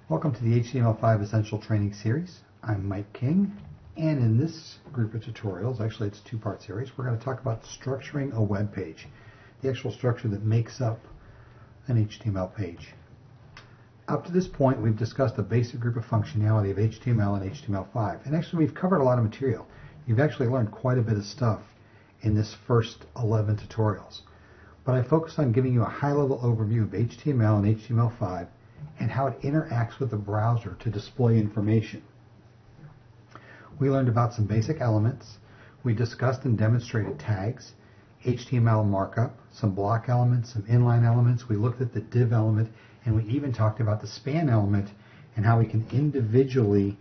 Welcome to the HTML5 Essential Training Series. I'm Mike King, and in this group of tutorials, actually it's a two-part series, we're going to talk about structuring a web page, the actual structure that makes up an HTML page. Up to this point, we've discussed a basic group of functionality of HTML and HTML5, and actually we've covered a lot of material. You've actually learned quite a bit of stuff in this first 11 tutorials, but I focused on giving you a high-level overview of HTML and HTML5 and how it interacts with the browser to display information. We learned about some basic elements. We discussed and demonstrated tags, HTML markup, some block elements, some inline elements. We looked at the div element, and we even talked about the span element and how we can individually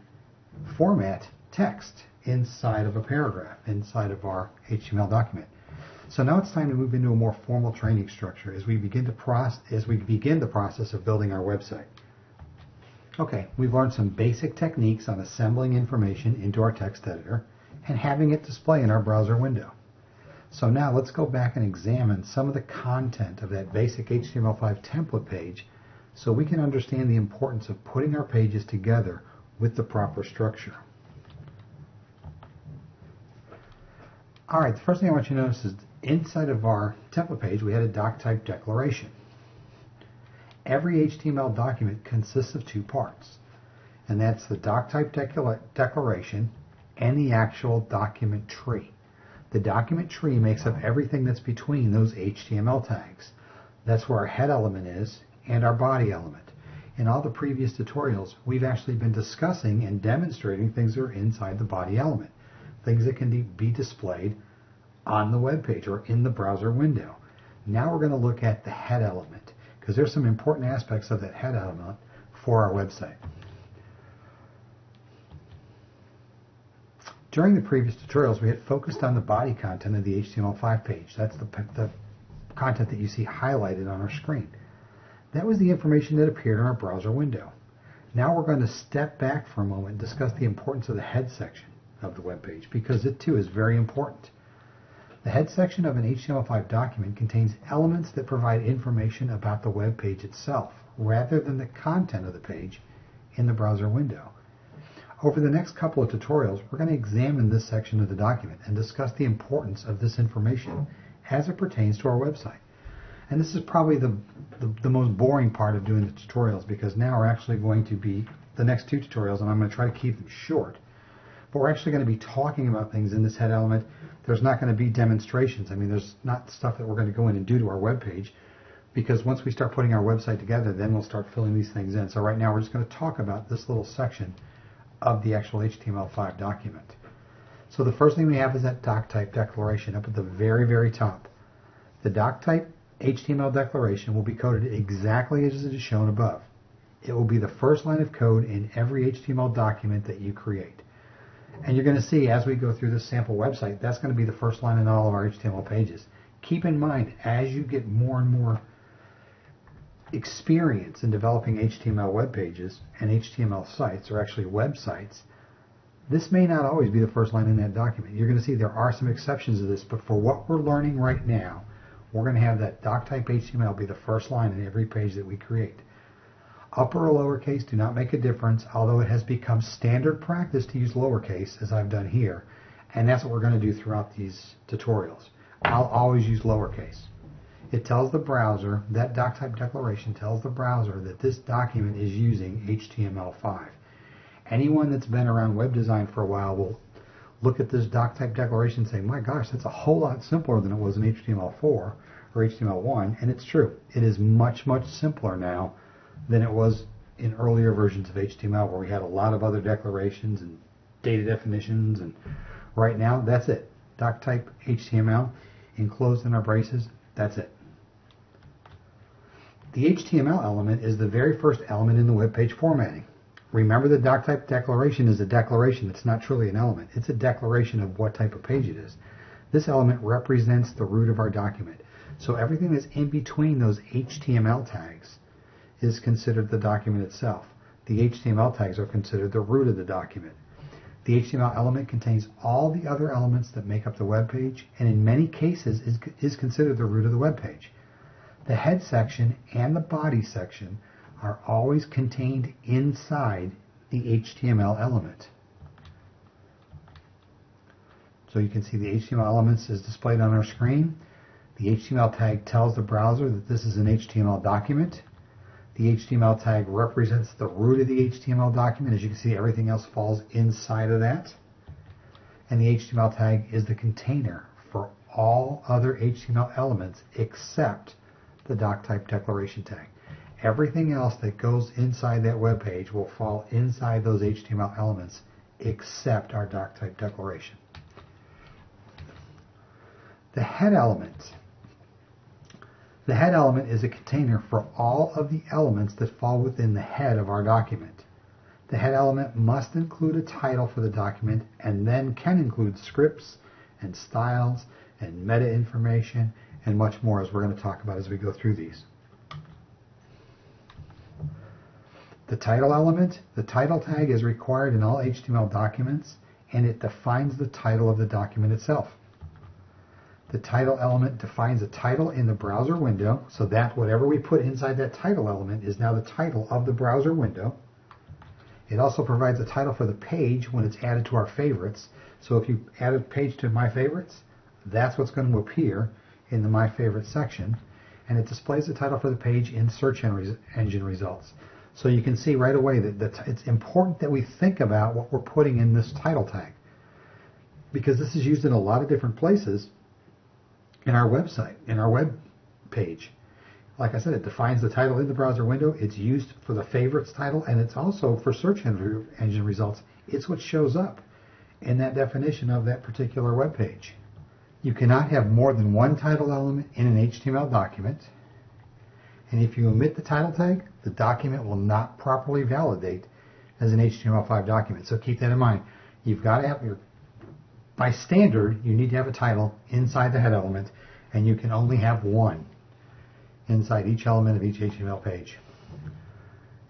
format text inside of a paragraph, inside of our HTML document. So now it's time to move into a more formal training structure as we begin the process of building our website. Okay, we've learned some basic techniques on assembling information into our text editor and having it display in our browser window. So now let's go back and examine some of the content of that basic HTML5 template page so we can understand the importance of putting our pages together with the proper structure. Alright, the first thing I want you to notice is inside of our template page we had a Doctype Declaration. Every HTML document consists of two parts, and that's the Doctype Declaration and the actual document tree. The document tree makes up everything that's between those HTML tags. That's where our head element is and our body element. In all the previous tutorials, we've actually been discussing and demonstrating things that are inside the body element, things that can be displayed on the web page or in the browser window. Now we're going to look at the head element, because there's some important aspects of that head element for our website. During the previous tutorials, we had focused on the body content of the HTML5 page. That's the content that you see highlighted on our screen. That was the information that appeared in our browser window. Now we're going to step back for a moment and discuss the importance of the head section of the web page, because it too is very important. The head section of an HTML5 document contains elements that provide information about the web page itself, rather than the content of the page in the browser window. Over the next couple of tutorials, we're going to examine this section of the document and discuss the importance of this information as it pertains to our website. And this is probably the most boring part of doing the tutorials, because now we're actually going to be the next two tutorials, and I'm going to try to keep them short. But we're actually going to be talking about things in this head element. There's not going to be demonstrations. I mean, there's not stuff that we're going to go in and do to our web page, because once we start putting our website together, then we'll start filling these things in. So right now we're just going to talk about this little section of the actual HTML5 document. So the first thing we have is that Doctype Declaration up at the very, very top. The Doctype HTML declaration will be coded exactly as it is shown above. It will be the first line of code in every HTML document that you create. And you're going to see as we go through this sample website, that's going to be the first line in all of our HTML pages. Keep in mind, as you get more and more experience in developing HTML web pages and HTML sites, or actually websites, this may not always be the first line in that document. You're going to see there are some exceptions to this, but for what we're learning right now, we're going to have that Doctype HTML be the first line in every page that we create. Upper or lowercase do not make a difference, although it has become standard practice to use lowercase, as I've done here, and that's what we're going to do throughout these tutorials. I'll always use lowercase. It tells the browser, that Doctype Declaration tells the browser that this document is using HTML5. Anyone that's been around web design for a while will look at this Doctype Declaration and say, my gosh, that's a whole lot simpler than it was in HTML4 or HTML1, and it's true. It is much, much simpler now than it was in earlier versions of HTML, where we had a lot of other declarations and data definitions, and right now that's it. Doctype HTML enclosed in our braces, that's it. The HTML element is the very first element in the web page formatting. Remember, the Doctype Declaration is a declaration. It's not truly an element. It's a declaration of what type of page it is. This element represents the root of our document. So everything that's in between those HTML tags is considered the document itself. The HTML tags are considered the root of the document. The HTML element contains all the other elements that make up the web page, and in many cases is considered the root of the web page. The head section and the body section are always contained inside the HTML element. So you can see the HTML elements is displayed on our screen. The HTML tag tells the browser that this is an HTML document. The HTML tag represents the root of the HTML document. As you can see, everything else falls inside of that. And the HTML tag is the container for all other HTML elements except the Doctype Declaration tag. Everything else that goes inside that web page will fall inside those HTML elements except our Doctype Declaration. The head element. The head element is a container for all of the elements that fall within the head of our document. The head element must include a title for the document and then can include scripts and styles and meta information and much more, as we're going to talk about as we go through these. The title element, the title tag is required in all HTML documents, and it defines the title of the document itself. The title element defines a title in the browser window, so that whatever we put inside that title element is now the title of the browser window. It also provides a title for the page when it's added to our favorites. So if you add a page to My Favorites, that's what's going to appear in the My Favorites section. And it displays the title for the page in search engine results. So you can see right away that it's important that we think about what we're putting in this title tag, because this is used in a lot of different places in our website, in our web page. Like I said, it defines the title in the browser window. It's used for the favorites title, and it's also for search engine results. It's what shows up in that definition of that particular web page. You cannot have more than one title element in an HTML document. And if you omit the title tag, the document will not properly validate as an HTML5 document. So keep that in mind. You've got to have by standard, you need to have a title inside the head element, and you can only have one inside each element of each HTML page.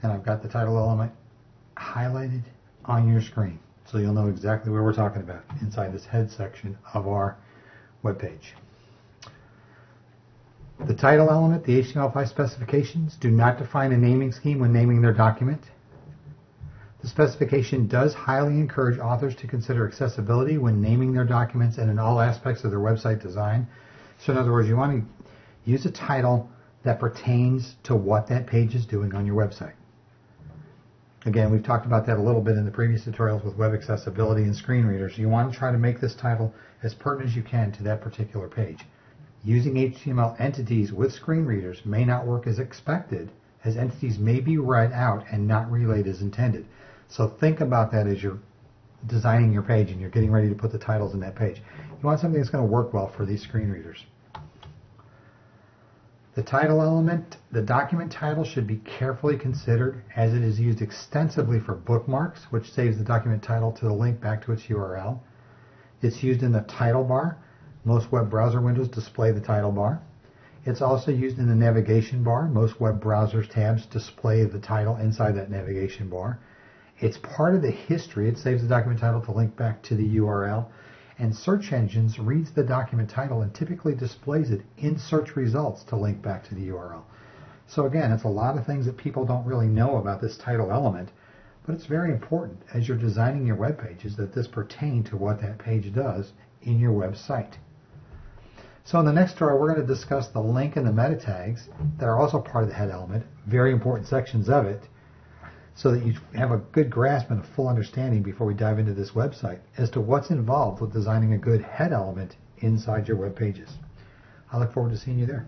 And I've got the title element highlighted on your screen, so you'll know exactly what we're talking about inside this head section of our web page. The title element, the HTML5 specifications, do not define a naming scheme when naming their document. The specification does highly encourage authors to consider accessibility when naming their documents and in all aspects of their website design. So in other words, you want to use a title that pertains to what that page is doing on your website. Again, we've talked about that a little bit in the previous tutorials with web accessibility and screen readers. You want to try to make this title as pertinent as you can to that particular page. Using HTML entities with screen readers may not work as expected, as entities may be read out and not relayed as intended. So think about that as you're designing your page and you're getting ready to put the titles in that page. You want something that's going to work well for these screen readers. The title element, the document title should be carefully considered, as it is used extensively for bookmarks, which saves the document title to the link back to its URL. It's used in the title bar. Most web browser windows display the title bar. It's also used in the navigation bar. Most web browsers tabs display the title inside that navigation bar. It's part of the history. It saves the document title to link back to the URL. And search engines reads the document title and typically displays it in search results to link back to the URL. So again, it's a lot of things that people don't really know about this title element, but it's very important as you're designing your web pages that this pertain to what that page does in your website. So in the next tutorial, we're going to discuss the link and the meta tags that are also part of the head element, very important sections of it, so that you have a good grasp and a full understanding before we dive into this website as to what's involved with designing a good head element inside your web pages. I look forward to seeing you there.